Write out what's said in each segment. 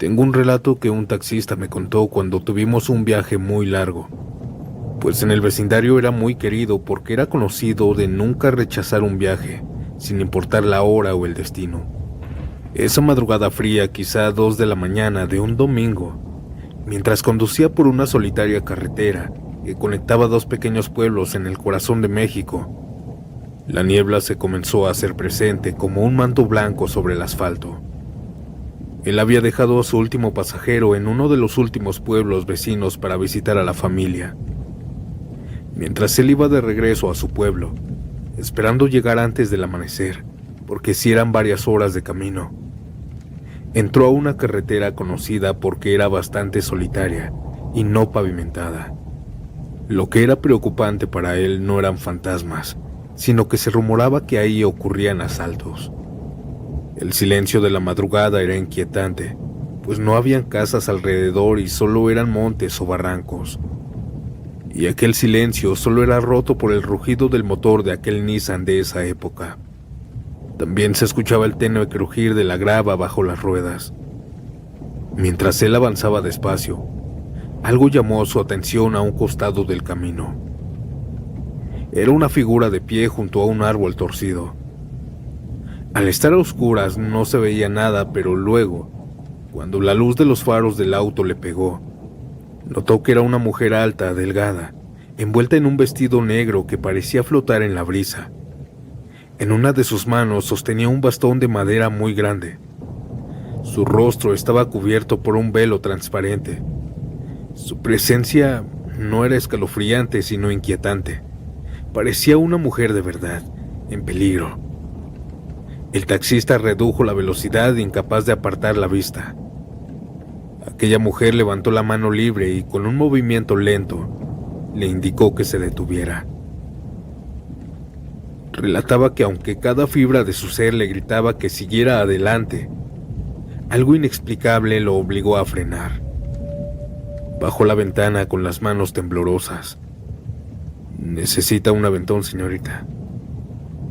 Tengo un relato que un taxista me contó cuando tuvimos un viaje muy largo, pues en el vecindario era muy querido porque era conocido de nunca rechazar un viaje, sin importar la hora o el destino. Esa madrugada fría, quizá 2 de la mañana de un domingo, mientras conducía por una solitaria carretera que conectaba dos pequeños pueblos en el corazón de México, la niebla se comenzó a hacer presente como un manto blanco sobre el asfalto. Él había dejado a su último pasajero en uno de los últimos pueblos vecinos para visitar a la familia. Mientras él iba de regreso a su pueblo, esperando llegar antes del amanecer, porque sí eran varias horas de camino, entró a una carretera conocida porque era bastante solitaria y no pavimentada. Lo que era preocupante para él no eran fantasmas, sino que se rumoraba que ahí ocurrían asaltos. El silencio de la madrugada era inquietante, pues no habían casas alrededor y solo eran montes o barrancos. Y aquel silencio solo era roto por el rugido del motor de aquel Nissan de esa época. También se escuchaba el tenue crujir de la grava bajo las ruedas. Mientras él avanzaba despacio, algo llamó su atención a un costado del camino. Era una figura de pie junto a un árbol torcido. Al estar a oscuras no se veía nada, pero luego, cuando la luz de los faros del auto le pegó, notó que era una mujer alta, delgada, envuelta en un vestido negro que parecía flotar en la brisa. En una de sus manos sostenía un bastón de madera muy grande. Su rostro estaba cubierto por un velo transparente. Su presencia no era escalofriante, sino inquietante. Parecía una mujer de verdad, en peligro. El taxista redujo la velocidad, incapaz de apartar la vista. Aquella mujer levantó la mano libre y con un movimiento lento le indicó que se detuviera. Relataba que aunque cada fibra de su ser le gritaba que siguiera adelante, algo inexplicable lo obligó a frenar. Bajó la ventana con las manos temblorosas. «¿Necesita un aventón, señorita?»,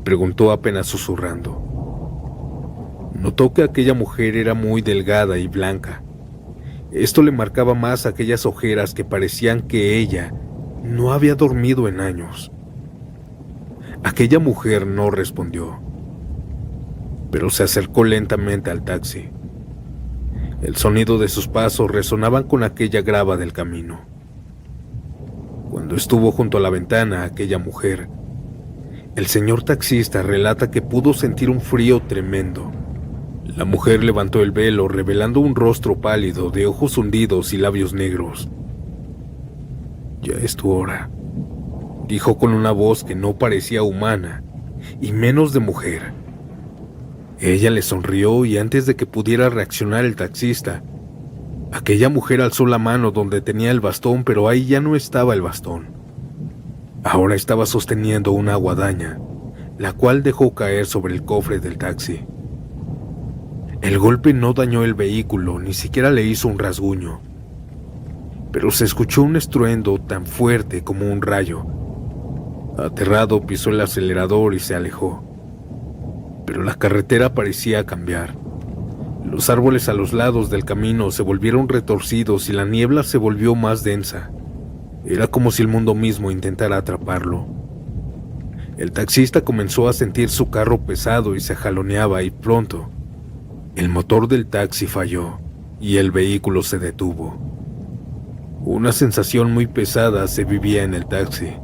preguntó apenas susurrando. Notó que aquella mujer era muy delgada y blanca. Esto le marcaba más aquellas ojeras que parecían que ella no había dormido en años. Aquella mujer no respondió, pero se acercó lentamente al taxi. El sonido de sus pasos resonaban con aquella grava del camino. Cuando estuvo junto a la ventana aquella mujer, el señor taxista relata que pudo sentir un frío tremendo. La mujer levantó el velo, revelando un rostro pálido, de ojos hundidos y labios negros. «Ya es tu hora», dijo con una voz que no parecía humana, y menos de mujer. Ella le sonrió y antes de que pudiera reaccionar el taxista, aquella mujer alzó la mano donde tenía el bastón, pero ahí ya no estaba el bastón. Ahora estaba sosteniendo una guadaña, la cual dejó caer sobre el cofre del taxi. El golpe no dañó el vehículo, ni siquiera le hizo un rasguño, pero se escuchó un estruendo tan fuerte como un rayo. Aterrado pisó el acelerador y se alejó, pero la carretera parecía cambiar. Los árboles a los lados del camino se volvieron retorcidos y la niebla se volvió más densa. Era como si el mundo mismo intentara atraparlo. El taxista comenzó a sentir su carro pesado y se jaloneaba, y pronto el motor del taxi falló y el vehículo se detuvo. Una sensación muy pesada se vivía en el taxi.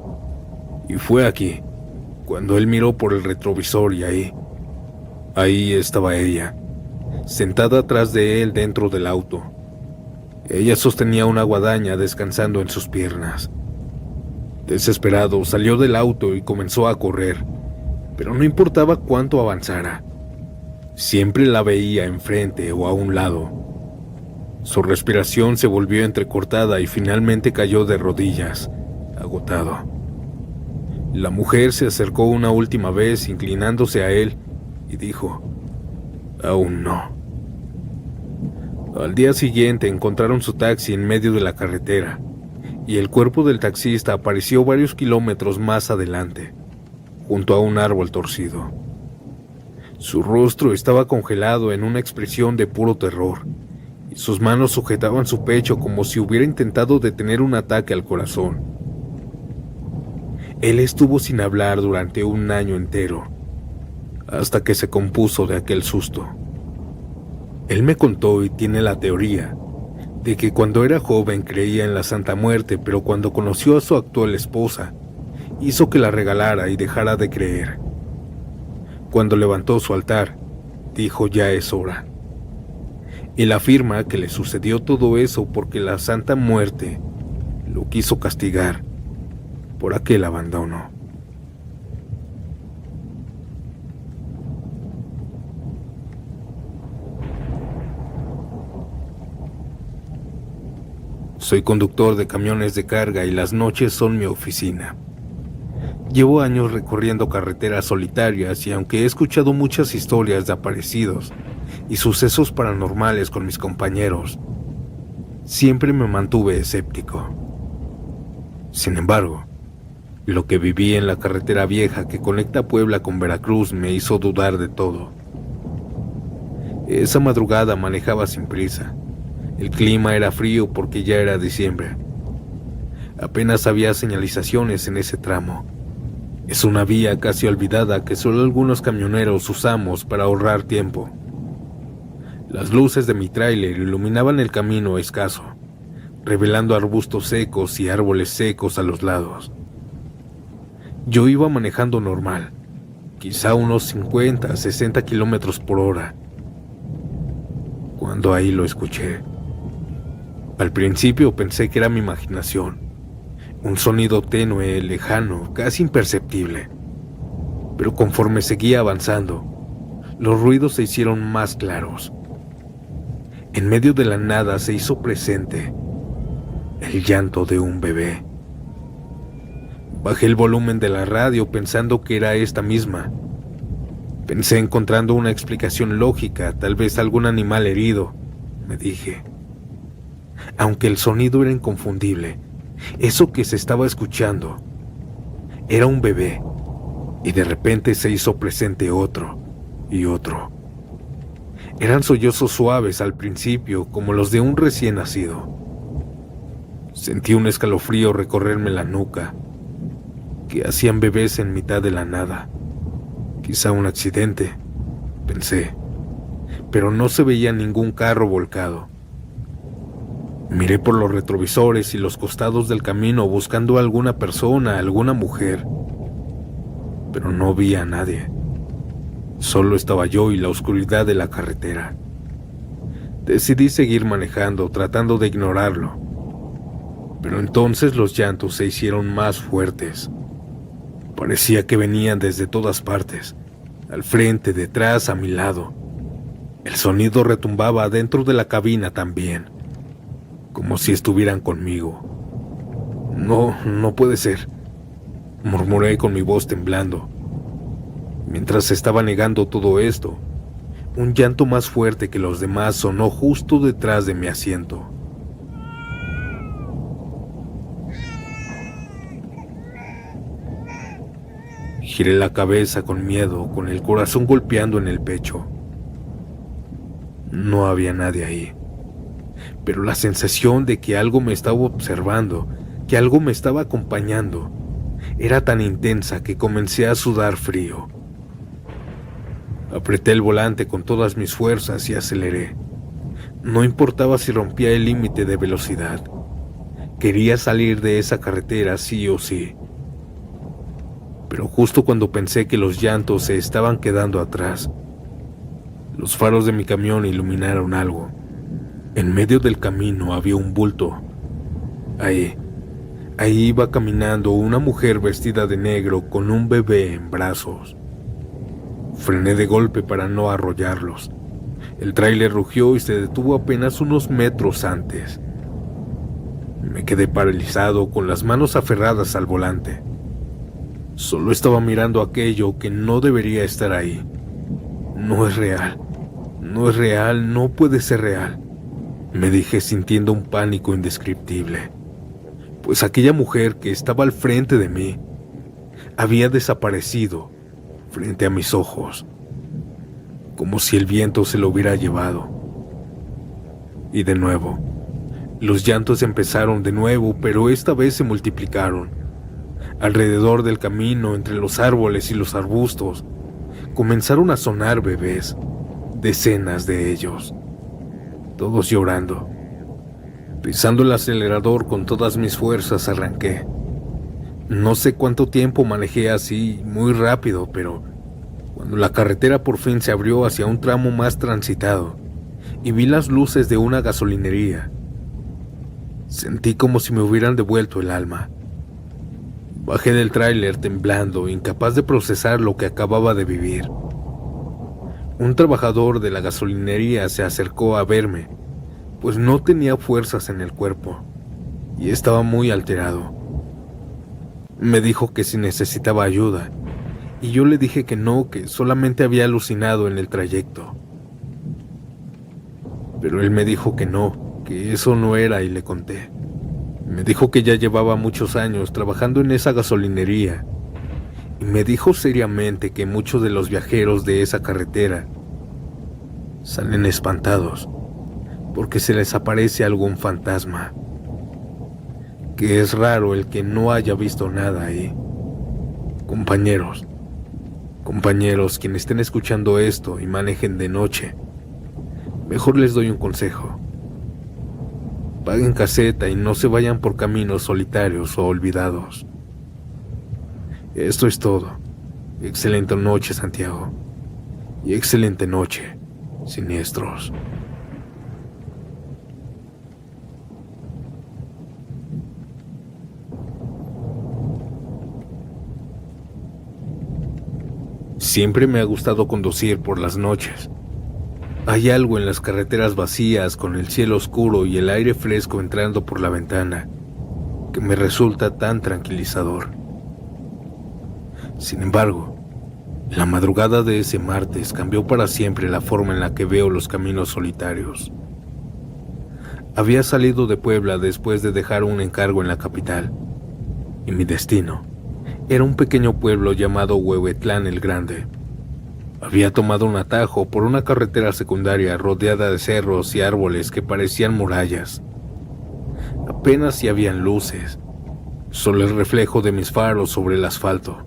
Y fue aquí, cuando él miró por el retrovisor y ahí estaba ella, sentada atrás de él dentro del auto. Ella sostenía una guadaña descansando en sus piernas. Desesperado, salió del auto y comenzó a correr, pero no importaba cuánto avanzara. Siempre la veía enfrente o a un lado. Su respiración se volvió entrecortada y finalmente cayó de rodillas, agotado. La mujer se acercó una última vez, inclinándose a él, y dijo: «Aún no». Al día siguiente encontraron su taxi en medio de la carretera, y el cuerpo del taxista apareció varios kilómetros más adelante, junto a un árbol torcido. Su rostro estaba congelado en una expresión de puro terror, y Sus manos sujetaban su pecho como si hubiera intentado detener un ataque al corazón. Él estuvo sin hablar durante un año entero, hasta que se compuso de aquel susto. Él me contó y tiene la teoría de que cuando era joven creía en la Santa Muerte, pero cuando conoció a su actual esposa, hizo que la regalara y dejara de creer. Cuando levantó su altar, dijo: ya es hora. Él afirma que le sucedió todo eso porque la Santa Muerte lo quiso castigar por aquel abandono. Soy conductor de camiones de carga y las noches son mi oficina. Llevo años recorriendo carreteras solitarias y aunque he escuchado muchas historias de aparecidos y sucesos paranormales con mis compañeros, siempre me mantuve escéptico. Sin embargo, lo que viví en la carretera vieja que conecta Puebla con Veracruz me hizo dudar de todo. Esa madrugada manejaba sin prisa. El clima era frío porque ya era diciembre. Apenas había señalizaciones en ese tramo. Es una vía casi olvidada que solo algunos camioneros usamos para ahorrar tiempo. Las luces de mi tráiler iluminaban el camino escaso, revelando arbustos secos y árboles secos a los lados. Yo iba manejando normal, quizá unos 50, 60 kilómetros por hora, cuando ahí lo escuché. Al principio pensé que era mi imaginación, un sonido tenue, lejano, casi imperceptible. Pero conforme seguía avanzando, los ruidos se hicieron más claros. En medio de la nada se hizo presente el llanto de un bebé. Bajé el volumen de la radio pensando que era esta misma. Pensé encontrando una explicación lógica, tal vez algún animal herido, me dije. Aunque el sonido era inconfundible, eso que se estaba escuchando era un bebé, y de repente se hizo presente otro y otro. Eran sollozos suaves al principio, como los de un recién nacido. Sentí un escalofrío recorrerme la nuca. ¿Qué hacían bebés en mitad de la nada? Quizá un accidente, pensé, pero no se veía ningún carro volcado. Miré por los retrovisores y los costados del camino buscando a alguna persona, alguna mujer, pero no vi a nadie. Solo estaba yo y la oscuridad de la carretera. Decidí seguir manejando, tratando de ignorarlo, pero entonces los llantos se hicieron más fuertes. Parecía que venían desde todas partes, al frente, detrás, a mi lado. El sonido retumbaba dentro de la cabina también, como si estuvieran conmigo. No puede ser, murmuré con mi voz temblando. Mientras estaba negando todo esto, un llanto más fuerte que los demás sonó justo detrás de mi asiento. Giré la cabeza con miedo, con el corazón golpeando en el pecho. No había nadie ahí, pero la sensación de que algo me estaba observando, que algo me estaba acompañando, era tan intensa que comencé a sudar frío. Apreté el volante con todas mis fuerzas y aceleré. No importaba si rompía el límite de velocidad. Quería salir de esa carretera sí o sí. Pero justo cuando pensé que los llantos se estaban quedando atrás, los faros de mi camión iluminaron algo. En medio del camino había un bulto. Ahí iba caminando una mujer vestida de negro con un bebé en brazos. Frené de golpe para no arrollarlos. El tráiler rugió y se detuvo apenas unos metros antes. Me quedé paralizado con las manos aferradas al volante. Solo estaba mirando aquello que no debería estar ahí. No es real, no puede ser real, me dije sintiendo un pánico indescriptible. Pues aquella mujer que estaba al frente de mí había desaparecido frente a mis ojos, como si el viento se lo hubiera llevado. Y de nuevo, los llantos empezaron de nuevo, pero esta vez se multiplicaron. Alrededor del camino, entre los árboles y los arbustos, comenzaron a sonar bebés, decenas de ellos, todos llorando. Pisando el acelerador con todas mis fuerzas arranqué. No sé cuánto tiempo manejé así, muy rápido, pero cuando la carretera por fin se abrió hacia un tramo más transitado y vi las luces de una gasolinería, sentí como si me hubieran devuelto el alma. Bajé del tráiler temblando, incapaz de procesar lo que acababa de vivir. Un trabajador de la gasolinería se acercó a verme, pues no tenía fuerzas en el cuerpo y estaba muy alterado. Me dijo que si necesitaba ayuda, y yo le dije que no, que solamente había alucinado en el trayecto. Pero él me dijo que no, que eso no era, y le conté. Me dijo que ya llevaba muchos años trabajando en esa gasolinería, y me dijo seriamente que muchos de los viajeros de esa carretera salen espantados porque se les aparece algún fantasma, que es raro el que no haya visto nada ahí. Compañeros, quienes estén escuchando esto y manejen de noche, mejor les doy un consejo. Paguen caseta y no se vayan por caminos solitarios o olvidados. Esto es todo. Excelente noche, Santiago. Y excelente noche, siniestros. Siempre me ha gustado conducir por las noches. Hay algo en las carreteras vacías, con el cielo oscuro y el aire fresco entrando por la ventana, que me resulta tan tranquilizador. Sin embargo, la madrugada de ese martes cambió para siempre la forma en la que veo los caminos solitarios. Había salido de Puebla después de dejar un encargo en la capital, y mi destino era un pequeño pueblo llamado Huehuetlán el Grande. Había tomado un atajo por una carretera secundaria rodeada de cerros y árboles que parecían murallas. Apenas si habían luces, solo el reflejo de mis faros sobre el asfalto.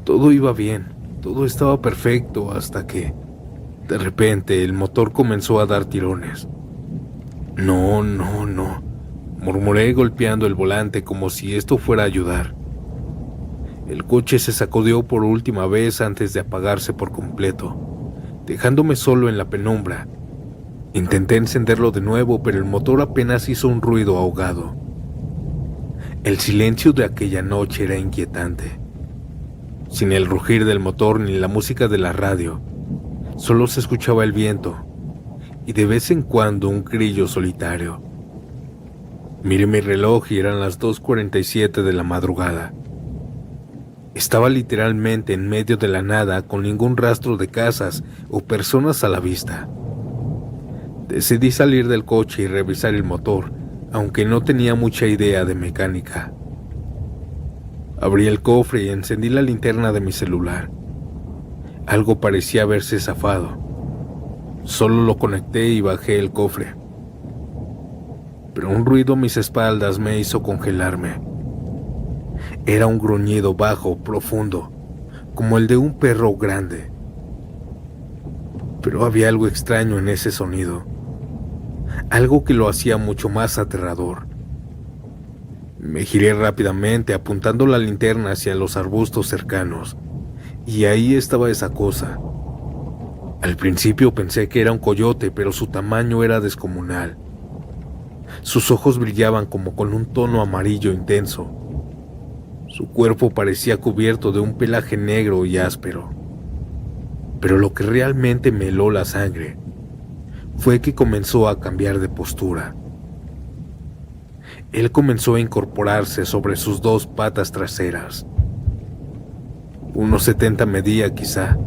Todo iba bien, todo estaba perfecto hasta que, de repente, el motor comenzó a dar tirones. No, murmuré golpeando el volante como si esto fuera a ayudar. El coche se sacudió por última vez antes de apagarse por completo, dejándome solo en la penumbra. Intenté encenderlo de nuevo, pero el motor apenas hizo un ruido ahogado. El silencio de aquella noche era inquietante. Sin el rugir del motor ni la música de la radio, solo se escuchaba el viento y de vez en cuando un grillo solitario. Miré mi reloj y eran las 2:47 de la madrugada. Estaba literalmente en medio de la nada, con ningún rastro de casas o personas a la vista. Decidí salir del coche y revisar el motor, aunque no tenía mucha idea de mecánica. Abrí el cofre y encendí la linterna de mi celular. Algo parecía haberse zafado. Solo lo conecté y bajé el cofre. Pero un ruido a mis espaldas me hizo congelarme. Era un gruñido bajo, profundo, como el de un perro grande. Pero había algo extraño en ese sonido, algo que lo hacía mucho más aterrador. Me giré rápidamente, apuntando la linterna hacia los arbustos cercanos, y ahí estaba esa cosa. Al principio pensé que era un coyote, pero su tamaño era descomunal. Sus ojos brillaban como con un tono amarillo intenso. Su cuerpo parecía cubierto de un pelaje negro y áspero. Pero lo que realmente me heló la sangre fue que comenzó a cambiar de postura. Él comenzó a incorporarse sobre sus dos patas traseras. 1,70 medía quizá,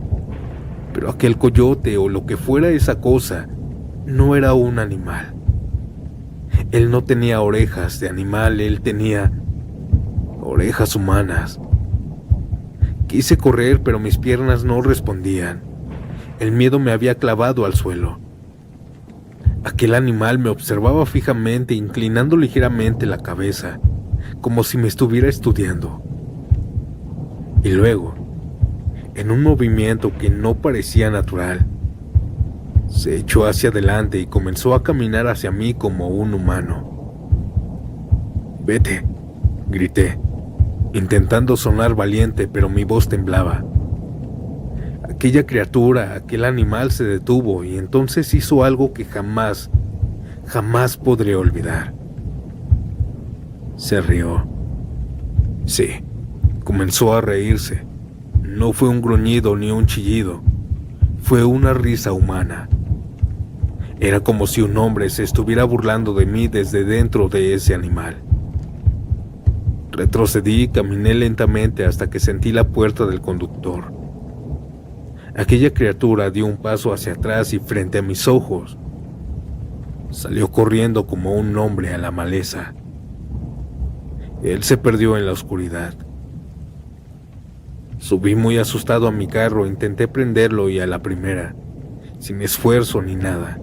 pero aquel coyote o lo que fuera esa cosa no era un animal. Él no tenía orejas de animal, él tenía orejas humanas. Quise correr, pero mis piernas no respondían. El miedo me había clavado al suelo. Aquel animal me observaba fijamente, inclinando ligeramente la cabeza, como si me estuviera estudiando. Y luego, en un movimiento que no parecía natural, se echó hacia adelante y comenzó a caminar hacia mí como un humano. «Vete», grité, intentando sonar valiente, pero mi voz temblaba. Aquella criatura, aquel animal se detuvo y entonces hizo algo que jamás podré olvidar. Se rió. Sí, comenzó a reírse. No fue un gruñido ni un chillido, fue una risa humana. Era como si un hombre se estuviera burlando de mí desde dentro de ese animal. Retrocedí y caminé lentamente hasta que sentí la puerta del conductor. Aquella criatura dio un paso hacia atrás y frente a mis ojos salió corriendo como un hombre a la maleza. Él se perdió en la oscuridad. Subí muy asustado a mi carro, intenté prenderlo y a la primera, sin esfuerzo ni nada.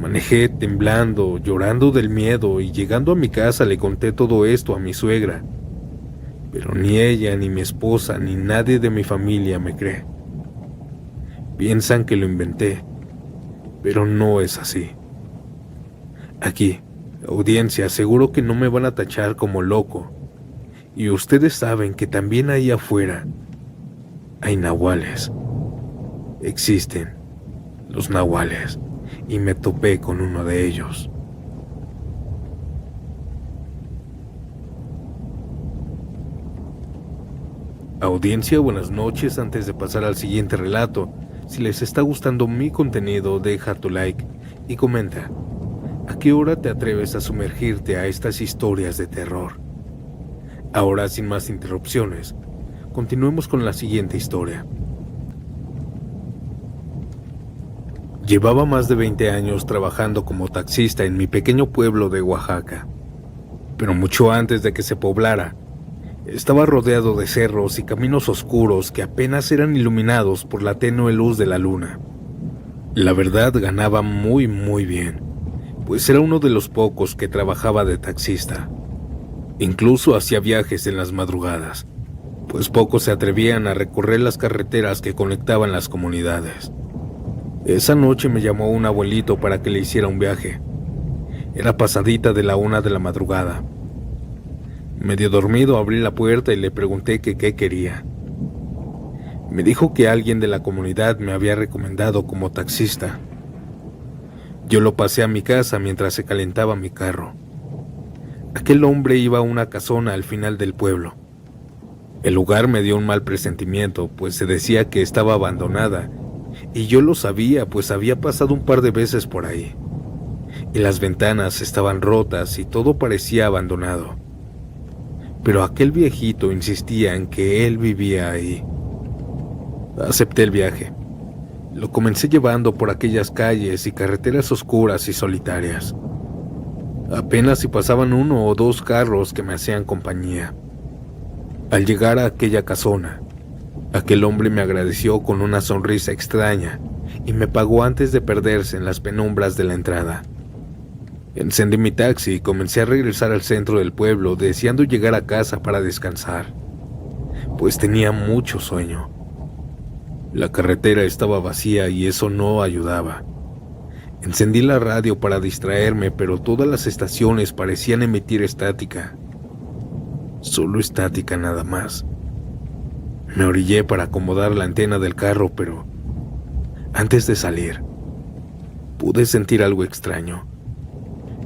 Manejé temblando, llorando del miedo, y llegando a mi casa le conté todo esto a mi suegra. Pero ni ella, ni mi esposa, ni nadie de mi familia me cree. Piensan que lo inventé, pero no es así. Aquí, audiencia, seguro que no me van a tachar como loco. Y ustedes saben que también ahí afuera hay nahuales. Existen los nahuales, y me topé con uno de ellos. Audiencia, buenas noches. Antes de pasar al siguiente relato, si les está gustando mi contenido, deja tu like y comenta ¿a qué hora te atreves a sumergirte a estas historias de terror? Ahora, sin más interrupciones, continuemos con la siguiente historia. Llevaba más de 20 años trabajando como taxista en mi pequeño pueblo de Oaxaca, pero mucho antes de que se poblara, estaba rodeado de cerros y caminos oscuros que apenas eran iluminados por la tenue luz de la luna. La verdad, ganaba muy bien, pues era uno de los pocos que trabajaba de taxista. Incluso hacía viajes en las madrugadas, pues pocos se atrevían a recorrer las carreteras que conectaban las comunidades. Esa noche me llamó un abuelito para que le hiciera un viaje. Era pasadita de la 1 de la madrugada. Medio dormido abrí la puerta y le pregunté que qué quería. Me dijo que alguien de la comunidad me había recomendado como taxista. Yo lo pasé a mi casa mientras se calentaba mi carro. Aquel hombre iba a una casona al final del pueblo. El lugar me dio un mal presentimiento, pues se decía que estaba abandonada, y yo lo sabía, pues había pasado un par de veces por ahí. Y las ventanas estaban rotas y todo parecía abandonado. Pero aquel viejito insistía en que él vivía ahí. Acepté el viaje. Lo comencé llevando por aquellas calles y carreteras oscuras y solitarias. Apenas si pasaban 1 o 2 carros que me hacían compañía. Al llegar a aquella casona, aquel hombre me agradeció con una sonrisa extraña y me pagó antes de perderse en las penumbras de la entrada. Encendí mi taxi y comencé a regresar al centro del pueblo, deseando llegar a casa para descansar, pues tenía mucho sueño. La carretera estaba vacía y eso no ayudaba. Encendí la radio para distraerme, pero todas las estaciones parecían emitir estática. Solo estática nada más. Me orillé para acomodar la antena del carro, pero antes de salir, pude sentir algo extraño.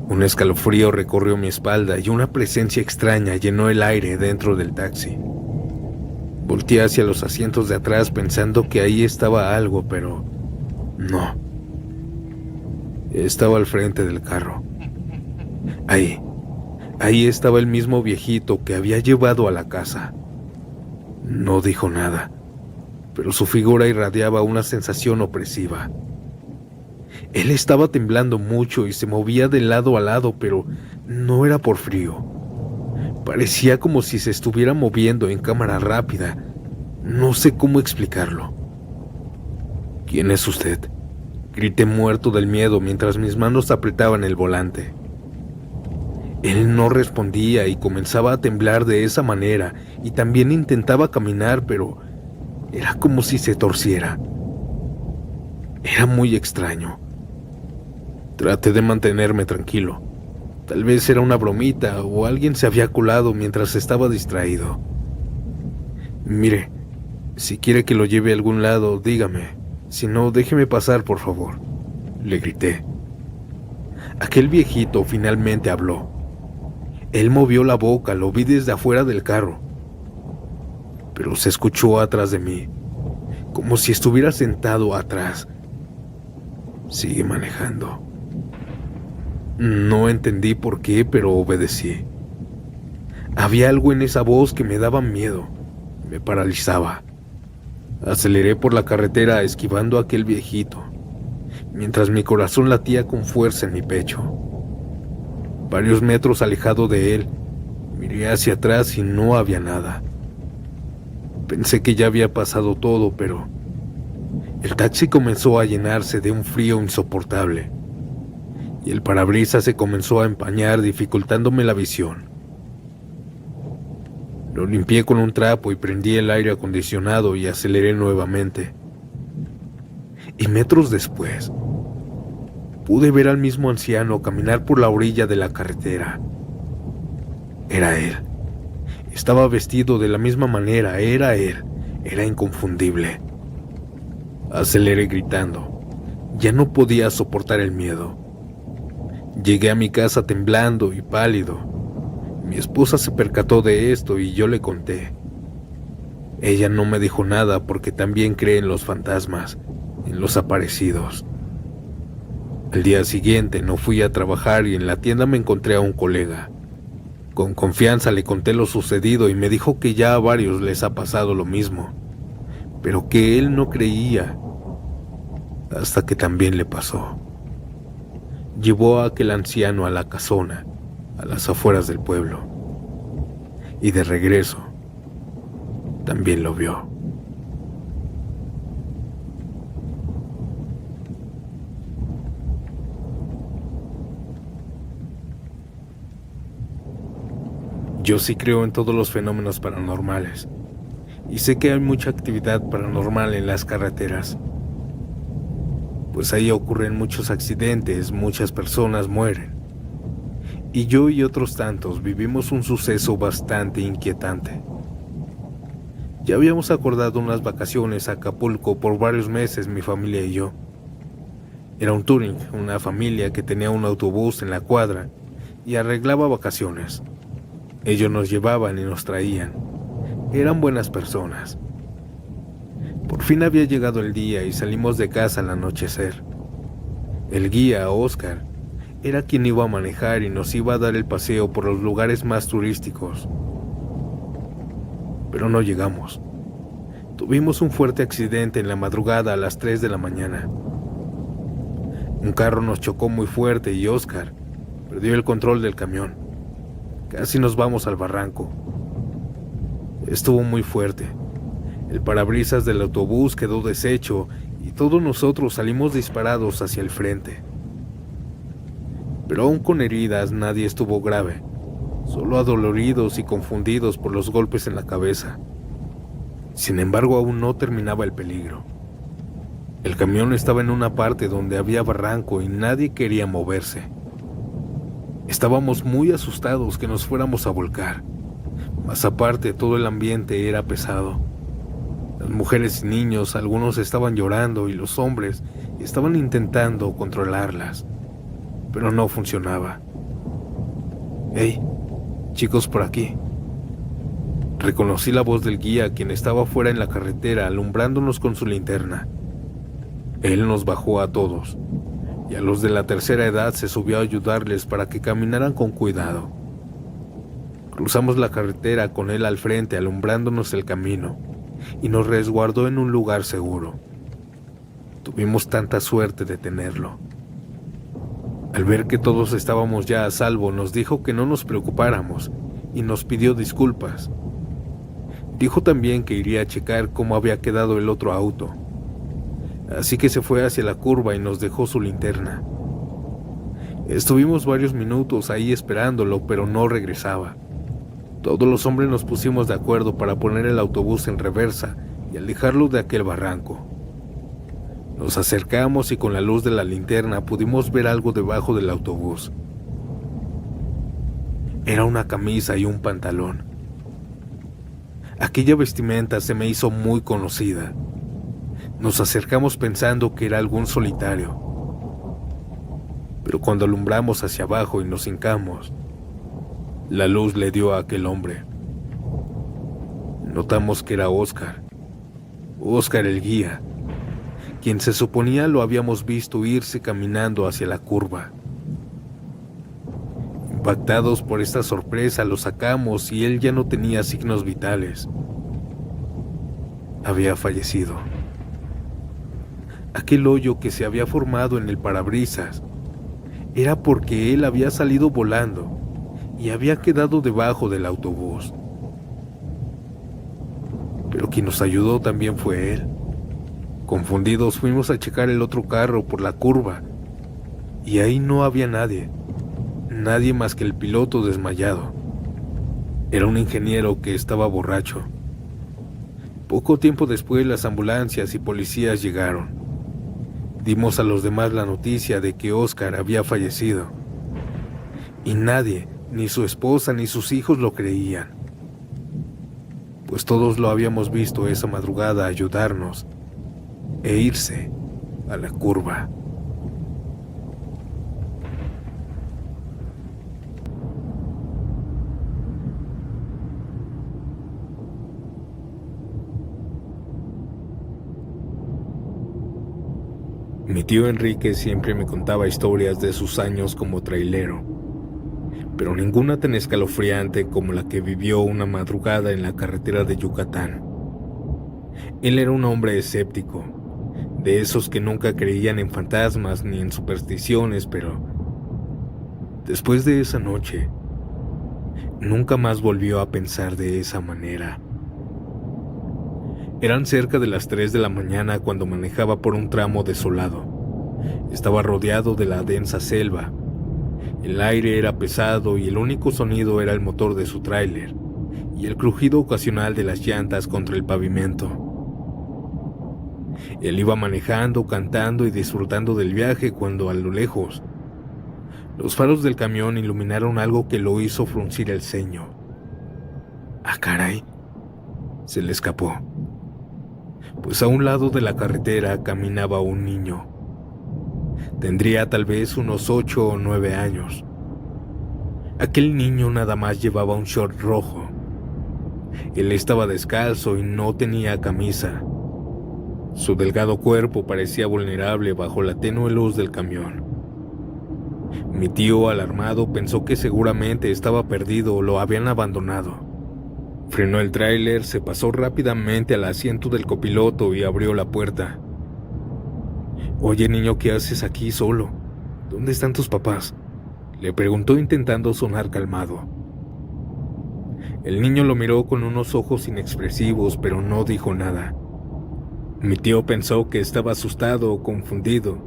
Un escalofrío recorrió mi espalda y una presencia extraña llenó el aire dentro del taxi. Volteé hacia los asientos de atrás pensando que ahí estaba algo, pero no. Estaba al frente del carro. Ahí estaba el mismo viejito que había llevado a la casa. No dijo nada, pero su figura irradiaba una sensación opresiva. Él estaba temblando mucho y se movía de lado a lado, pero no era por frío. Parecía como si se estuviera moviendo en cámara rápida. No sé cómo explicarlo. ¿Quién es usted?, Grité muerto del miedo mientras mis manos apretaban el volante. Él no respondía y comenzaba a temblar de esa manera, y también intentaba caminar, pero era como si se torciera. Era muy extraño. Traté de mantenerme tranquilo. Tal vez era una bromita o alguien se había colado mientras estaba distraído. Mire, si quiere que lo lleve a algún lado, dígame. Si no, déjeme pasar, por favor, le grité. Aquel viejito finalmente habló. Él movió la boca, lo vi desde afuera del carro. Pero se escuchó atrás de mí, como si estuviera sentado atrás. Sigue manejando. No entendí por qué, pero obedecí. Había algo en esa voz que me daba miedo, me paralizaba. Aceleré por la carretera esquivando a aquel viejito, mientras mi corazón latía con fuerza en mi pecho. Varios metros alejado de él, miré hacia atrás y no había nada. Pensé que ya había pasado todo, pero el taxi comenzó a llenarse de un frío insoportable, y el parabrisas se comenzó a empañar, dificultándome la visión. Lo limpié con un trapo y prendí el aire acondicionado y aceleré nuevamente. Y metros después, pude ver al mismo anciano caminar por la orilla de la carretera. Era él. Estaba vestido de la misma manera, era él. Era inconfundible. Aceleré gritando. Ya no podía soportar el miedo. Llegué a mi casa temblando y pálido. Mi esposa se percató de esto y yo le conté. Ella no me dijo nada porque también cree en los fantasmas, en los aparecidos. Al día siguiente no fui a trabajar y en la tienda me encontré a un colega. Con confianza le conté lo sucedido y me dijo que ya a varios les ha pasado lo mismo, pero que él no creía, hasta que también le pasó. Llevó a aquel anciano a la casona, a las afueras del pueblo, y de regreso también lo vio. Yo sí creo en todos los fenómenos paranormales, y sé que hay mucha actividad paranormal en las carreteras, pues ahí ocurren muchos accidentes, muchas personas mueren. Y yo y otros tantos vivimos un suceso bastante inquietante. Ya habíamos acordado unas vacaciones a Acapulco por varios meses, mi familia y yo. Era un touring, una familia que tenía un autobús en la cuadra y arreglaba vacaciones. Ellos nos llevaban y nos traían. Eran buenas personas. Por fin había llegado el día y salimos de casa al anochecer. El guía, Oscar, era quien iba a manejar y nos iba a dar el paseo por los lugares más turísticos. Pero no llegamos. Tuvimos un fuerte accidente en la madrugada a las 3 de la mañana. Un carro nos chocó muy fuerte y Oscar perdió el control del camión. Casi nos vamos al barranco. Estuvo muy fuerte. El parabrisas del autobús quedó deshecho y todos nosotros salimos disparados hacia el frente. Pero aún con heridas nadie estuvo grave, solo adoloridos y confundidos por los golpes en la cabeza. Sin embargo, aún no terminaba el peligro. El camión estaba en una parte donde había barranco y nadie quería moverse. Estábamos muy asustados que nos fuéramos a volcar. Más aparte, todo el ambiente era pesado. Las mujeres y niños, algunos estaban llorando y los hombres estaban intentando controlarlas, pero no funcionaba. «Hey, chicos por aquí». Reconocí la voz del guía, quien estaba fuera en la carretera alumbrándonos con su linterna. Él nos bajó a todos, y a los de la tercera edad se subió a ayudarles para que caminaran con cuidado. Cruzamos la carretera con él al frente alumbrándonos el camino, y nos resguardó en un lugar seguro. Tuvimos tanta suerte de tenerlo. Al ver que todos estábamos ya a salvo, nos dijo que no nos preocupáramos y nos pidió disculpas. Dijo también que iría a checar cómo había quedado el otro auto. así que se fue hacia la curva y nos dejó su linterna. Estuvimos varios minutos ahí esperándolo, pero no regresaba. Todos los hombres nos pusimos de acuerdo para poner el autobús en reversa y alejarlo de aquel barranco. Nos acercamos y con la luz de la linterna pudimos ver algo debajo del autobús. Era una camisa y un pantalón. Aquella vestimenta se me hizo muy conocida. Nos acercamos pensando que era algún solitario. Pero cuando alumbramos hacia abajo y nos hincamos, la luz le dio a aquel hombre. Notamos que era Oscar el guía, quien se suponía lo habíamos visto irse caminando hacia la curva. Impactados por esta sorpresa, lo sacamos y él ya no tenía signos vitales. Había fallecido. Aquel hoyo que se había formado en el parabrisas era porque él había salido volando y había quedado debajo del autobús. Pero quien nos ayudó también fue él. Confundidos fuimos a checar el otro carro por la curva y ahí no había nadie más que el piloto desmayado. Era un ingeniero que estaba borracho. Poco tiempo después las ambulancias y policías llegaron. Dimos a los demás la noticia de que Oscar había fallecido y nadie, ni su esposa ni sus hijos lo creían, pues todos lo habíamos visto esa madrugada ayudarnos e irse a la curva. Mi tío Enrique siempre me contaba historias de sus años como trailero, pero ninguna tan escalofriante como la que vivió una madrugada en la carretera de Yucatán. Él era un hombre escéptico, de esos que nunca creían en fantasmas ni en supersticiones, pero después de esa noche, nunca más volvió a pensar de esa manera. Eran cerca de las 3 de la mañana cuando manejaba por un tramo desolado. Estaba rodeado de la densa selva. El aire era pesado y el único sonido era el motor de su tráiler y el crujido ocasional de las llantas contra el pavimento. Él iba manejando, cantando y disfrutando del viaje cuando a lo lejos, los faros del camión iluminaron algo que lo hizo fruncir el ceño. ¡Ah, caray!, se le escapó. Pues a un lado de la carretera caminaba un niño. Tendría tal vez unos 8 o 9 años. Aquel niño nada más llevaba un short rojo. Él estaba descalzo y no tenía camisa. Su delgado cuerpo parecía vulnerable bajo la tenue luz del camión. Mi tío, alarmado, pensó que seguramente estaba perdido o lo habían abandonado. Frenó el tráiler, se pasó rápidamente al asiento del copiloto y abrió la puerta. «Oye, niño, ¿qué haces aquí solo? ¿Dónde están tus papás?», le preguntó intentando sonar calmado. El niño lo miró con unos ojos inexpresivos, pero no dijo nada. Mi tío pensó que estaba asustado o confundido.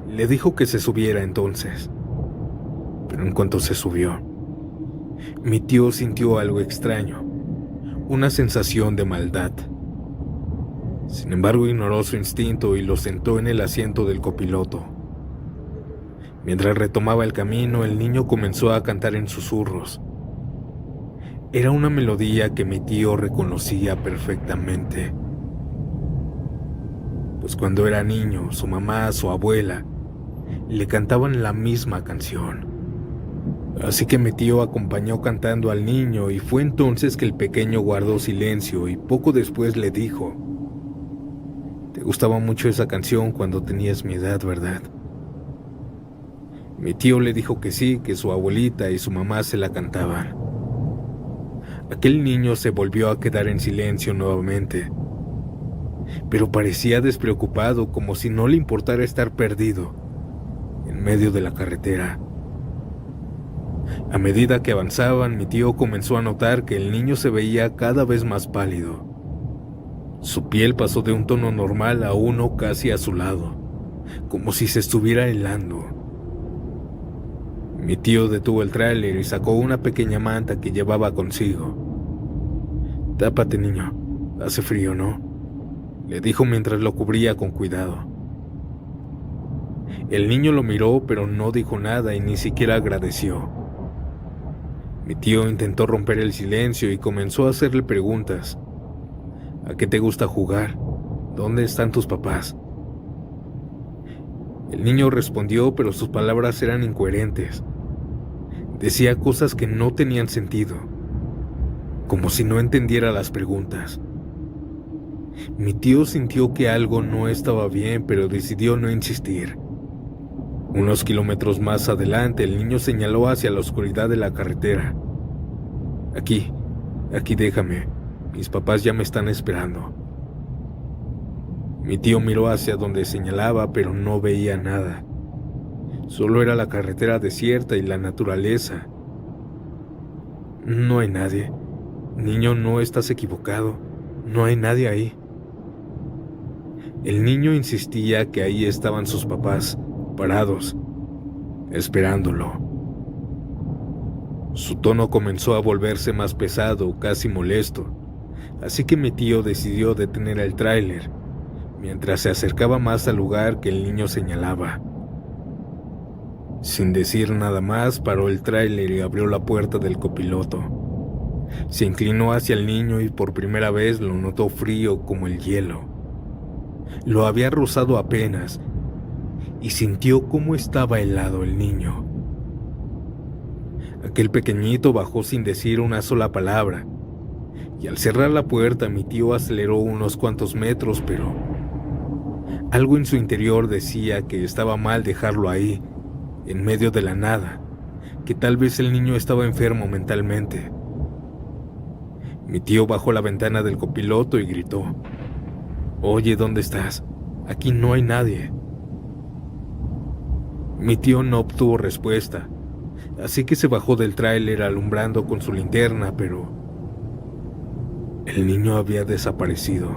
Le dijo que se subiera entonces. Pero en cuanto se subió, mi tío sintió algo extraño, una sensación de maldad. Sin embargo, ignoró su instinto y lo sentó en el asiento del copiloto. Mientras retomaba el camino, el niño comenzó a cantar en susurros. Era una melodía que mi tío reconocía perfectamente. Pues cuando era niño, su mamá, su abuela, le cantaban la misma canción. Así que mi tío acompañó cantando al niño y fue entonces que el pequeño guardó silencio y poco después le dijo: «Te gustaba mucho esa canción cuando tenías mi edad, ¿verdad?». Mi tío le dijo que sí, que su abuelita y su mamá se la cantaban. Aquel niño se volvió a quedar en silencio nuevamente, pero parecía despreocupado, como si no le importara estar perdido en medio de la carretera. A medida que avanzaban, mi tío comenzó a notar que el niño se veía cada vez más pálido. Su piel pasó de un tono normal a uno casi azulado, como si se estuviera helando. Mi tío detuvo el tráiler y sacó una pequeña manta que llevaba consigo. «Tápate, niño, hace frío, ¿no?», le dijo mientras lo cubría con cuidado. El niño lo miró, pero no dijo nada y ni siquiera agradeció. Mi tío intentó romper el silencio y comenzó a hacerle preguntas. «¿A qué te gusta jugar? ¿Dónde están tus papás?». El niño respondió, pero sus palabras eran incoherentes. Decía cosas que no tenían sentido, como si no entendiera las preguntas. Mi tío sintió que algo no estaba bien, pero decidió no insistir. Unos kilómetros más adelante, el niño señaló hacia la oscuridad de la carretera. Aquí déjame. Mis papás ya me están esperando». Mi tío miró hacia donde señalaba, pero no veía nada. Solo era la carretera desierta y la naturaleza. «No hay nadie. Niño, no estás equivocado. No hay nadie ahí». El niño insistía que ahí estaban sus papás, parados, esperándolo. Su tono comenzó a volverse más pesado, casi molesto, así que mi tío decidió detener el tráiler, mientras se acercaba más al lugar que el niño señalaba. Sin decir nada más, paró el tráiler y abrió la puerta del copiloto. Se inclinó hacia el niño y por primera vez lo notó frío como el hielo. Lo había rozado apenas y sintió cómo estaba helado el niño. Aquel pequeñito bajó sin decir una sola palabra, y al cerrar la puerta mi tío aceleró unos cuantos metros, pero algo en su interior decía que estaba mal dejarlo ahí, en medio de la nada, que tal vez el niño estaba enfermo mentalmente. Mi tío bajó la ventana del copiloto y gritó: «Oye, ¿dónde estás? Aquí no hay nadie». Mi tío no obtuvo respuesta, así que se bajó del tráiler alumbrando con su linterna, pero el niño había desaparecido.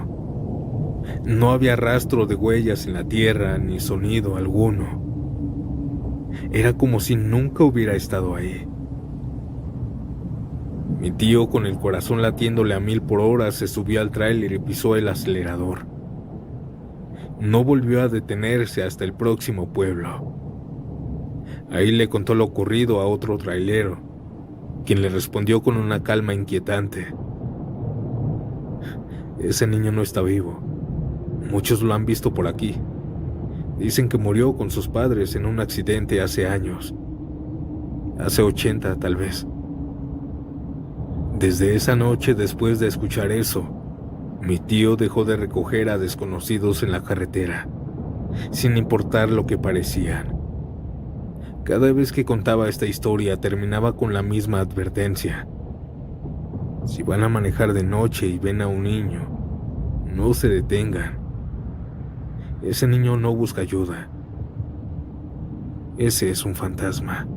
No había rastro de huellas en la tierra ni sonido alguno. Era como si nunca hubiera estado ahí. Mi tío, con el corazón latiéndole a 1000 por hora, se subió al tráiler y pisó el acelerador. No volvió a detenerse hasta el próximo pueblo. Ahí le contó lo ocurrido a otro trailero, quien le respondió con una calma inquietante: «Ese niño no está vivo. Muchos lo han visto por aquí. Dicen que murió con sus padres en un accidente hace años. Hace 80, tal vez». Desde esa noche, después de escuchar eso, mi tío dejó de recoger a desconocidos en la carretera, sin importar lo que parecían. Cada vez que contaba esta historia terminaba con la misma advertencia: si van a manejar de noche y ven a un niño, no se detengan. Ese niño no busca ayuda. Ese es un fantasma.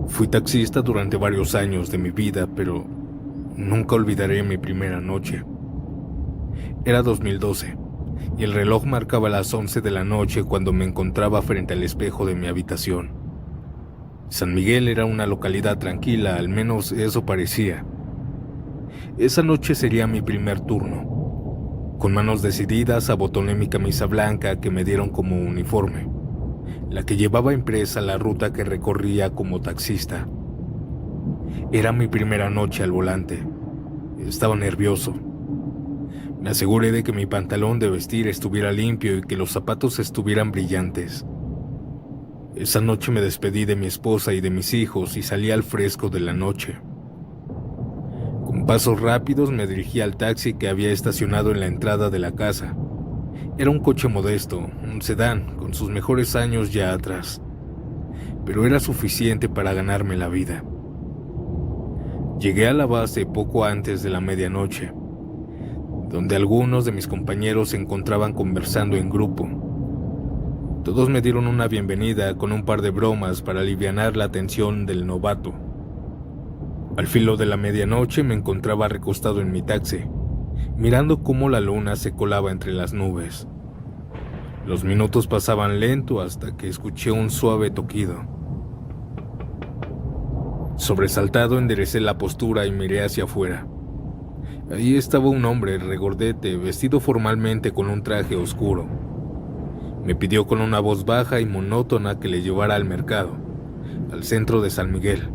Fui taxista durante varios años de mi vida, pero nunca olvidaré mi primera noche. Era 2012, y el reloj marcaba las 11 de la noche cuando me encontraba frente al espejo de mi habitación. San Miguel era una localidad tranquila, al menos eso parecía. Esa noche sería mi primer turno. Con manos decididas abotoné mi camisa blanca que me dieron como uniforme, la que llevaba impresa la ruta que recorría como taxista. Era mi primera noche al volante. Estaba nervioso. Me aseguré de que mi pantalón de vestir estuviera limpio y que los zapatos estuvieran brillantes. Esa noche me despedí de mi esposa y de mis hijos y salí al fresco de la noche. Con pasos rápidos me dirigí al taxi que había estacionado en la entrada de la casa. Era un coche modesto, un sedán, con sus mejores años ya atrás, pero era suficiente para ganarme la vida. Llegué a la base poco antes de la medianoche, donde algunos de mis compañeros se encontraban conversando en grupo. Todos me dieron una bienvenida con un par de bromas para alivianar la tensión del novato. Al filo de la medianoche me encontraba recostado en mi taxi, mirando cómo la luna se colaba entre las nubes. Los minutos pasaban lento hasta que escuché un suave toquido. Sobresaltado enderecé la postura y miré hacia afuera. Ahí estaba un hombre regordete, vestido formalmente con un traje oscuro. Me pidió con una voz baja y monótona que le llevara al mercado, al centro de San Miguel.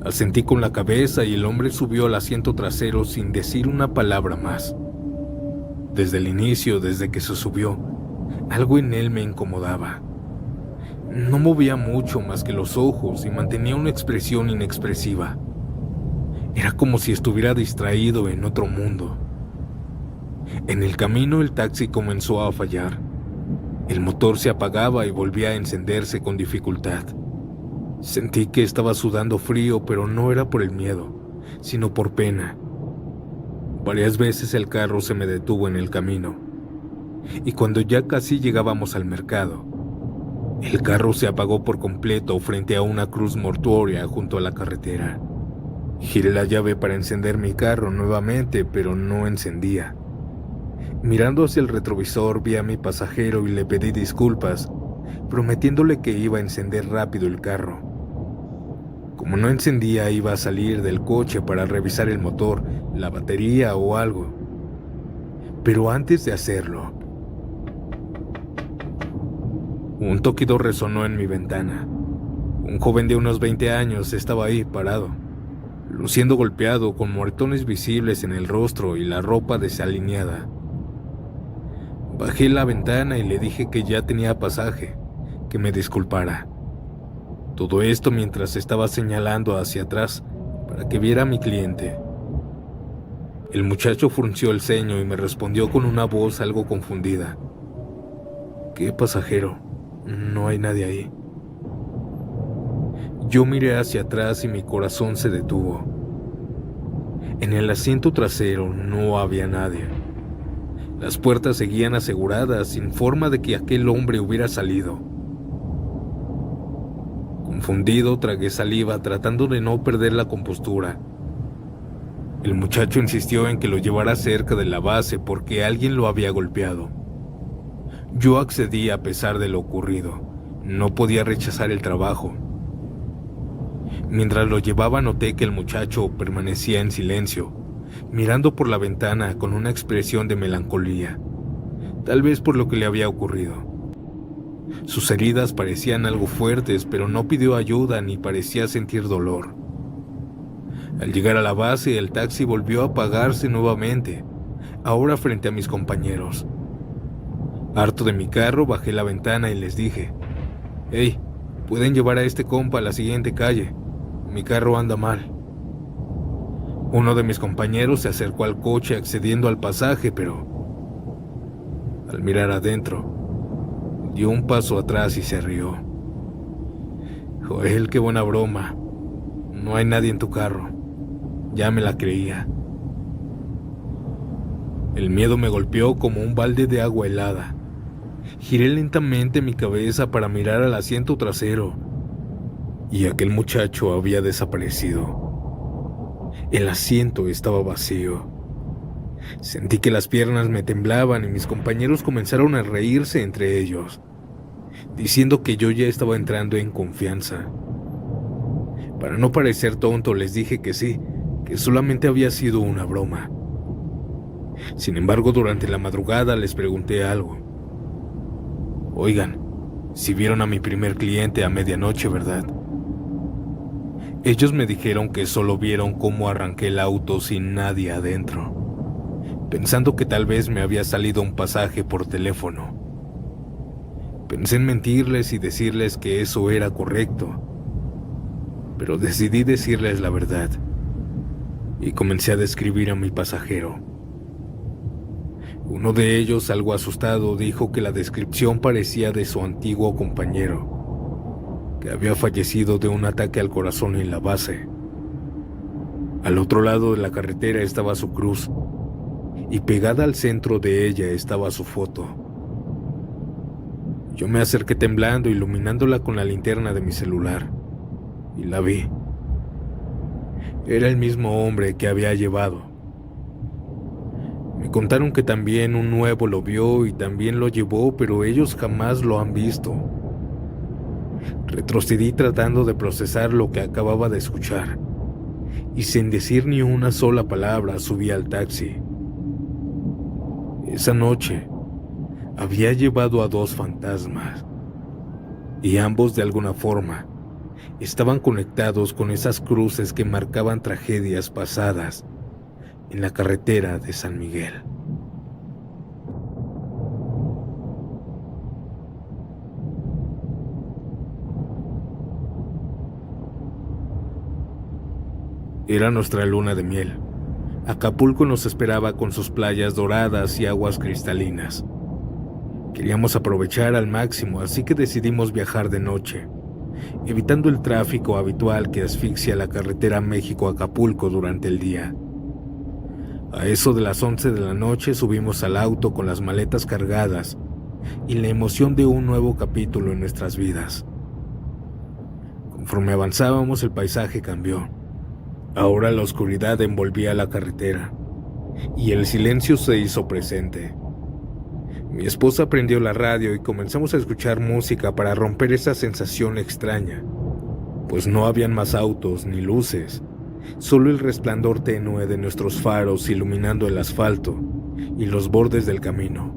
Asentí con la cabeza y el hombre subió al asiento trasero sin decir una palabra más. Desde el inicio, desde que se subió, algo en él me incomodaba. No movía mucho más que los ojos y mantenía una expresión inexpresiva. Era como si estuviera distraído en otro mundo. En el camino el taxi comenzó a fallar. El motor se apagaba y volvía a encenderse con dificultad. Sentí que estaba sudando frío, pero no era por el miedo, sino por pena. Varias veces el carro se me detuvo en el camino, y cuando ya casi llegábamos al mercado, el carro se apagó por completo frente a una cruz mortuoria junto a la carretera. Giré la llave para encender mi carro nuevamente, pero no encendía. Mirando hacia el retrovisor vi a mi pasajero y le pedí disculpas, prometiéndole que iba a encender rápido el carro. Como no encendía, iba a salir del coche para revisar el motor, la batería o algo. Pero antes de hacerlo, un toquido resonó en mi ventana. Un joven de unos 20 años estaba ahí parado, luciendo golpeado, con moretones visibles en el rostro y la ropa desalineada. Bajé la ventana y le dije que ya tenía pasaje, que me disculpara. Todo esto mientras estaba señalando hacia atrás para que viera a mi cliente. El muchacho frunció el ceño y me respondió con una voz algo confundida. ¿Qué pasajero? No hay nadie ahí. Yo miré hacia atrás y mi corazón se detuvo. En el asiento trasero no había nadie. Las puertas seguían aseguradas, sin forma de que aquel hombre hubiera salido. Confundido, tragué saliva tratando de no perder la compostura. El muchacho insistió en que lo llevara cerca de la base porque alguien lo había golpeado. Yo accedí a pesar de lo ocurrido. No podía rechazar el trabajo. Mientras lo llevaba noté que el muchacho permanecía en silencio, mirando por la ventana con una expresión de melancolía, tal vez por lo que le había ocurrido. Sus heridas parecían algo fuertes, pero no pidió ayuda ni parecía sentir dolor. Al llegar a la base, el taxi volvió a apagarse nuevamente, ahora frente a mis compañeros. Harto de mi carro, bajé la ventana y les dije: «Hey, pueden llevar a este compa a la siguiente calle. Mi carro anda mal». Uno de mis compañeros se acercó al coche accediendo al pasaje, pero al mirar adentro, dio un paso atrás y se rió. «Joel, qué buena broma. No hay nadie en tu carro». Ya me la creía. El miedo me golpeó como un balde de agua helada. Giré lentamente mi cabeza para mirar al asiento trasero, y aquel muchacho había desaparecido. El asiento estaba vacío. Sentí que las piernas me temblaban y mis compañeros comenzaron a reírse entre ellos, diciendo que yo ya estaba entrando en confianza. Para no parecer tonto, les dije que sí, que solamente había sido una broma. Sin embargo, durante la madrugada les pregunté algo. «Oigan, si vieron a mi primer cliente a medianoche, ¿verdad?» Ellos me dijeron que solo vieron cómo arranqué el auto sin nadie adentro, pensando que tal vez me había salido un pasaje por teléfono. Pensé en mentirles y decirles que eso era correcto, pero decidí decirles la verdad y comencé a describir a mi pasajero. Uno de ellos, algo asustado, dijo que la descripción parecía de su antiguo compañero, que había fallecido de un ataque al corazón en la base. Al otro lado de la carretera estaba su cruz, y pegada al centro de ella estaba su foto. Yo me acerqué temblando, iluminándola con la linterna de mi celular, y la vi. Era el mismo hombre que había llevado. Me contaron que también un nuevo lo vio y también lo llevó, pero ellos jamás lo han visto. Retrocedí tratando de procesar lo que acababa de escuchar, y sin decir ni una sola palabra subí al taxi. Esa noche había llevado a 2 fantasmas, y ambos de alguna forma estaban conectados con esas cruces que marcaban tragedias pasadas en la carretera de San Miguel. Era nuestra luna de miel. Acapulco nos esperaba con sus playas doradas y aguas cristalinas. Queríamos aprovechar al máximo, así que decidimos viajar de noche, evitando el tráfico habitual que asfixia la carretera México-Acapulco durante el día. A eso de las 11 de la noche subimos al auto con las maletas cargadas y la emoción de un nuevo capítulo en nuestras vidas. Conforme avanzábamos, el paisaje cambió. Ahora la oscuridad envolvía la carretera y el silencio se hizo presente. Mi esposa prendió la radio y comenzamos a escuchar música para romper esa sensación extraña, pues no habían más autos ni luces, solo el resplandor tenue de nuestros faros iluminando el asfalto y los bordes del camino.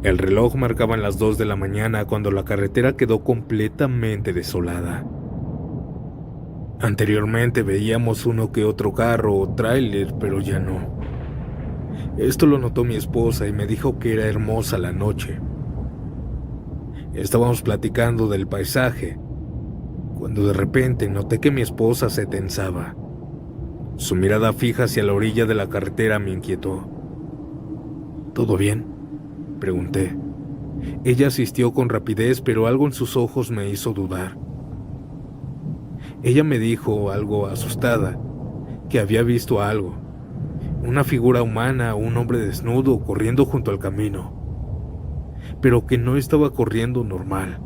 El reloj marcaba las 2 de la mañana cuando la carretera quedó completamente desolada. Anteriormente veíamos uno que otro carro o tráiler, pero ya no. Esto lo notó mi esposa y me dijo que era hermosa la noche. Estábamos platicando del paisaje, cuando de repente noté que mi esposa se tensaba. Su mirada fija hacia la orilla de la carretera me inquietó. ¿Todo bien?, pregunté. Ella asistió con rapidez, pero algo en sus ojos me hizo dudar. Ella me dijo, algo asustada, que había visto algo, una figura humana o un hombre desnudo corriendo junto al camino, pero que no estaba corriendo normal.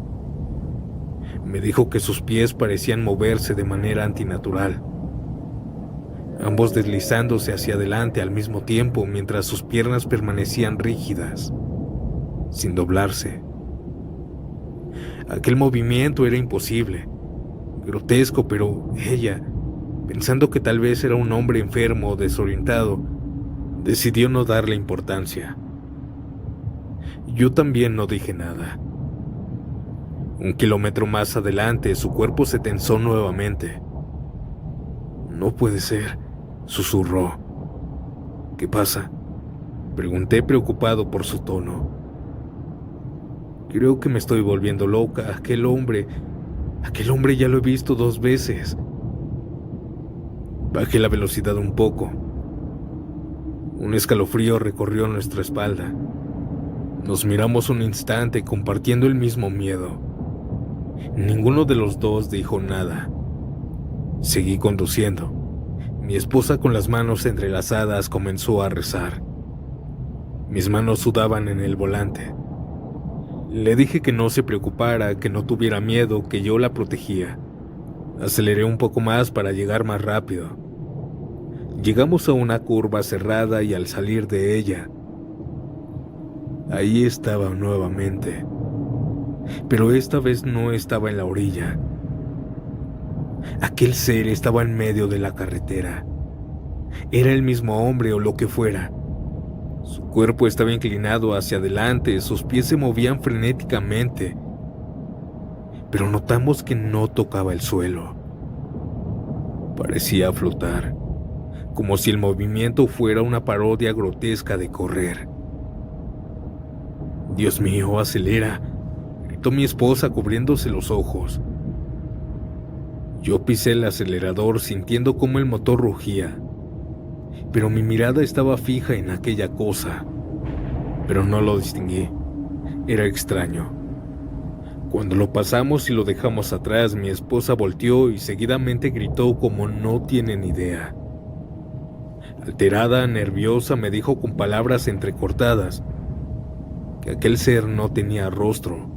Me dijo que sus pies parecían moverse de manera antinatural, ambos deslizándose hacia adelante al mismo tiempo mientras sus piernas permanecían rígidas, sin doblarse. Aquel movimiento era imposible, grotesco, pero ella, pensando que tal vez era un hombre enfermo o desorientado, decidió no darle importancia. Yo también no dije nada. 1 kilómetro más adelante, su cuerpo se tensó nuevamente. «No puede ser», susurró. «¿Qué pasa?», pregunté preocupado por su tono. «Creo que me estoy volviendo loca. Aquel hombre ya lo he visto 2 veces». Bajé la velocidad un poco. Un escalofrío recorrió nuestra espalda. Nos miramos un instante compartiendo el mismo miedo. Ninguno de los dos dijo nada. Seguí conduciendo. Mi esposa, con las manos entrelazadas, comenzó a rezar. Mis manos sudaban en el volante. Le dije que no se preocupara, que no tuviera miedo, que yo la protegía. Aceleré un poco más para llegar más rápido. Llegamos a una curva cerrada y al salir de ella, ahí estaba nuevamente. Pero esta vez no estaba en la orilla. Aquel ser estaba en medio de la carretera. Era el mismo hombre o lo que fuera. Su cuerpo estaba inclinado hacia adelante, sus pies se movían frenéticamente, pero notamos que no tocaba el suelo. Parecía flotar, como si el movimiento fuera una parodia grotesca de correr. «Dios mío, acelera», gritó mi esposa cubriéndose los ojos. Yo pisé el acelerador sintiendo cómo el motor rugía, pero mi mirada estaba fija en aquella cosa, pero no lo distinguí. Era extraño. Cuando lo pasamos y lo dejamos atrás, mi esposa volteó y seguidamente gritó como no tienen idea. Alterada, nerviosa, me dijo con palabras entrecortadas: que aquel ser no tenía rostro,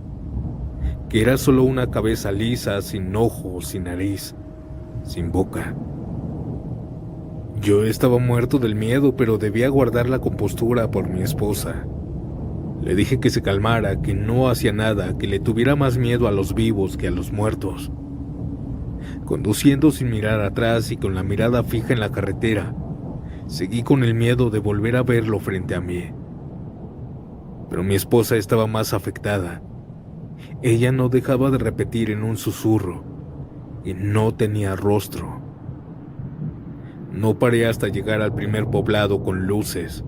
que era solo una cabeza lisa, sin ojos, sin nariz, sin boca. Yo estaba muerto del miedo, pero debía guardar la compostura por mi esposa. Le dije que se calmara, que no hacía nada, que le tuviera más miedo a los vivos que a los muertos. Conduciendo sin mirar atrás y con la mirada fija en la carretera, seguí con el miedo de volver a verlo frente a mí. Pero mi esposa estaba más afectada. Ella no dejaba de repetir en un susurro, y no tenía rostro. No paré hasta llegar al primer poblado con luces.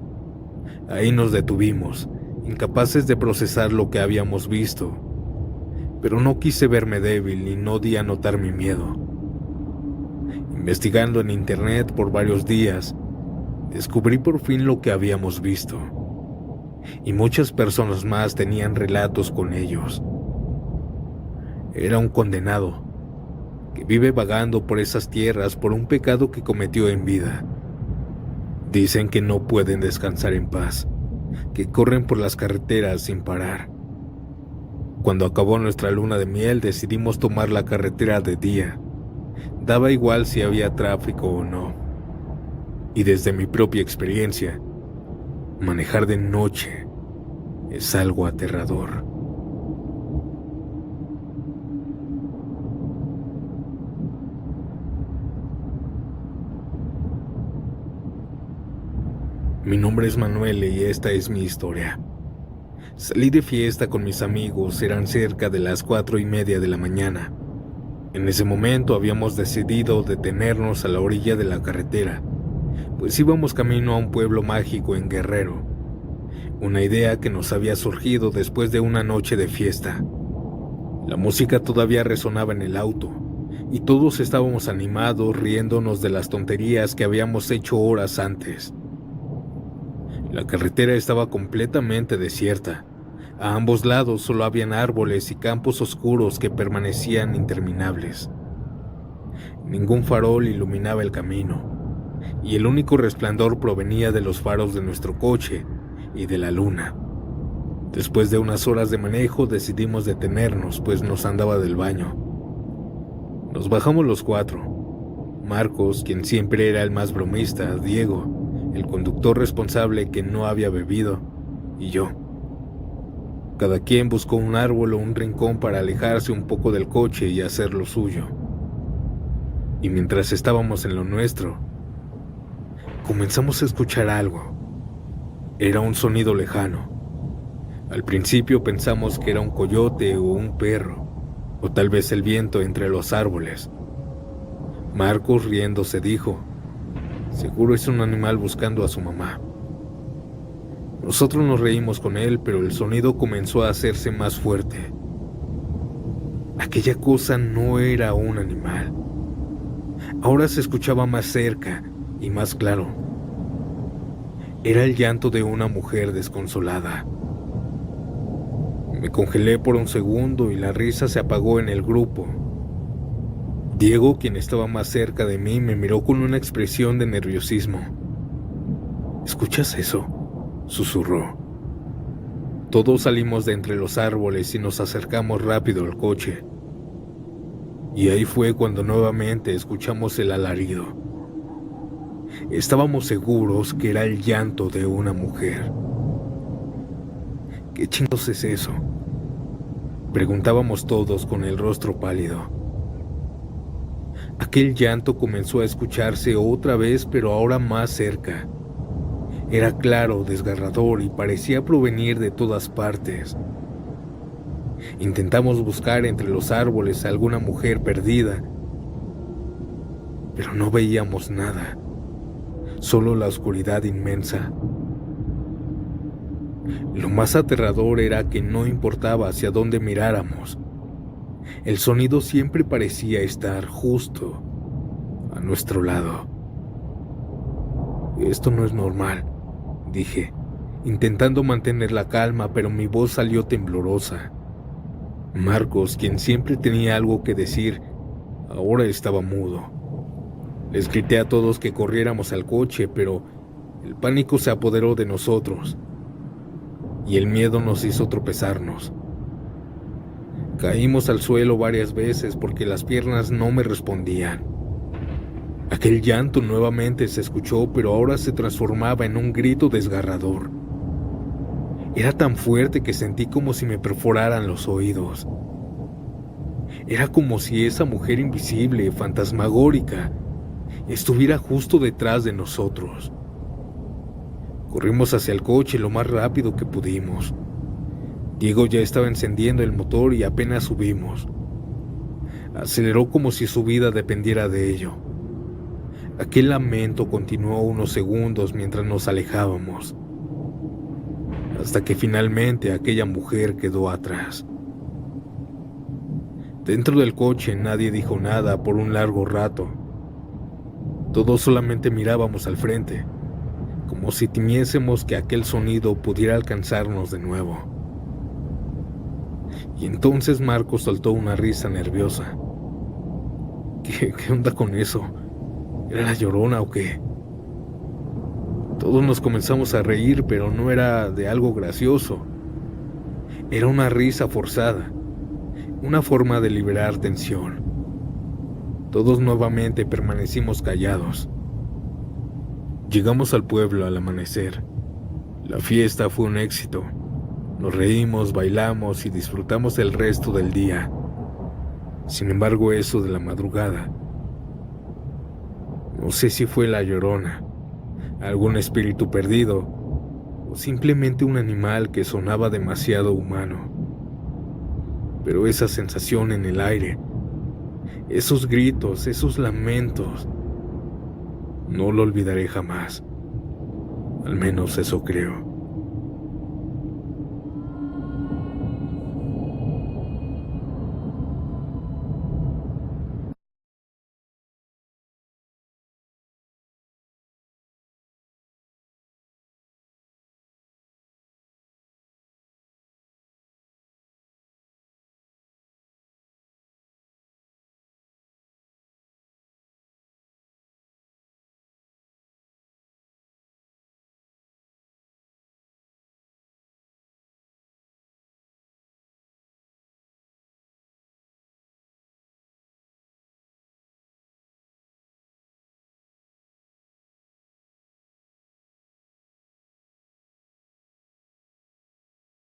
Ahí nos detuvimos, incapaces de procesar lo que habíamos visto, pero no quise verme débil y no di a notar mi miedo. Investigando en internet por varios días, descubrí por fin lo que habíamos visto, y muchas personas más tenían relatos con ellos. Era un condenado que vive vagando por esas tierras por un pecado que cometió en vida. Dicen que no pueden descansar en paz, que corren por las carreteras sin parar. Cuando acabó nuestra luna de miel decidimos tomar la carretera de día. Daba igual si había tráfico o no. Y desde mi propia experiencia, manejar de noche es algo aterrador. Mi nombre es Manuel y esta es mi historia. Salí de fiesta con mis amigos, eran cerca de las 4:30 de la mañana. En ese momento habíamos decidido detenernos a la orilla de la carretera, pues íbamos camino a un pueblo mágico en Guerrero, una idea que nos había surgido después de una noche de fiesta. La música todavía resonaba en el auto, y todos estábamos animados riéndonos de las tonterías que habíamos hecho horas antes. La carretera estaba completamente desierta. A ambos lados solo habían árboles y campos oscuros que permanecían interminables. Ningún farol iluminaba el camino, y el único resplandor provenía de los faros de nuestro coche y de la luna. Después de unas horas de manejo decidimos detenernos, pues nos andaba del baño. Nos bajamos los cuatro. Marcos, quien siempre era el más bromista, Diego, el conductor responsable que no había bebido, y yo. Cada quien buscó un árbol o un rincón para alejarse un poco del coche y hacer lo suyo. Y mientras estábamos en lo nuestro, comenzamos a escuchar algo. Era un sonido lejano. Al principio pensamos que era un coyote o un perro, o tal vez el viento entre los árboles. Marcos, riéndose, dijo: "Seguro es un animal buscando a su mamá". Nosotros nos reímos con él, pero el sonido comenzó a hacerse más fuerte. Aquella cosa no era un animal. Ahora se escuchaba más cerca y más claro. Era el llanto de una mujer desconsolada. Me congelé por un segundo y la risa se apagó en el grupo. Diego, quien estaba más cerca de mí, me miró con una expresión de nerviosismo. ¿Escuchas eso?, susurró. Todos salimos de entre los árboles y nos acercamos rápido al coche. Y ahí fue cuando nuevamente escuchamos el alarido. Estábamos seguros que era el llanto de una mujer. ¿Qué chingos es eso?, preguntábamos todos con el rostro pálido. Aquel llanto comenzó a escucharse otra vez, pero ahora más cerca. Era claro, desgarrador y parecía provenir de todas partes. Intentamos buscar entre los árboles a alguna mujer perdida, pero no veíamos nada, solo la oscuridad inmensa. Lo más aterrador era que no importaba hacia dónde miráramos, el sonido siempre parecía estar justo a nuestro lado. Esto no es normal, dije, intentando mantener la calma, pero mi voz salió temblorosa. Marcos, quien siempre tenía algo que decir, ahora estaba mudo. Les grité a todos que corriéramos al coche, pero el pánico se apoderó de nosotros. y el miedo nos hizo tropezarnos. Caímos al suelo varias veces porque las piernas no me respondían. Aquel llanto nuevamente se escuchó, pero ahora se transformaba en un grito desgarrador. Era tan fuerte que sentí como si me perforaran los oídos. Era como si esa mujer invisible, fantasmagórica, estuviera justo detrás de nosotros. Corrimos hacia el coche lo más rápido que pudimos. Diego ya estaba encendiendo el motor y apenas subimos. Aceleró como si su vida dependiera de ello. Aquel lamento continuó unos segundos mientras nos alejábamos, hasta que finalmente aquella mujer quedó atrás. Dentro del coche nadie dijo nada por un largo rato. Todos solamente mirábamos al frente, como si temiésemos que aquel sonido pudiera alcanzarnos de nuevo. Y entonces Marcos soltó una risa nerviosa. ¿Qué onda con eso? ¿Era la Llorona o qué? Todos nos comenzamos a reír, pero no era de algo gracioso. Era una risa forzada, una forma de liberar tensión. Todos nuevamente permanecimos callados. Llegamos al pueblo al amanecer. La fiesta fue un éxito. Nos reímos, bailamos y disfrutamos el resto del día. Sin embargo, eso de la madrugada, no sé si fue la Llorona, algún espíritu perdido, o simplemente un animal que sonaba demasiado humano. Pero esa sensación en el aire, esos gritos, esos lamentos, no lo olvidaré jamás. Al menos eso creo.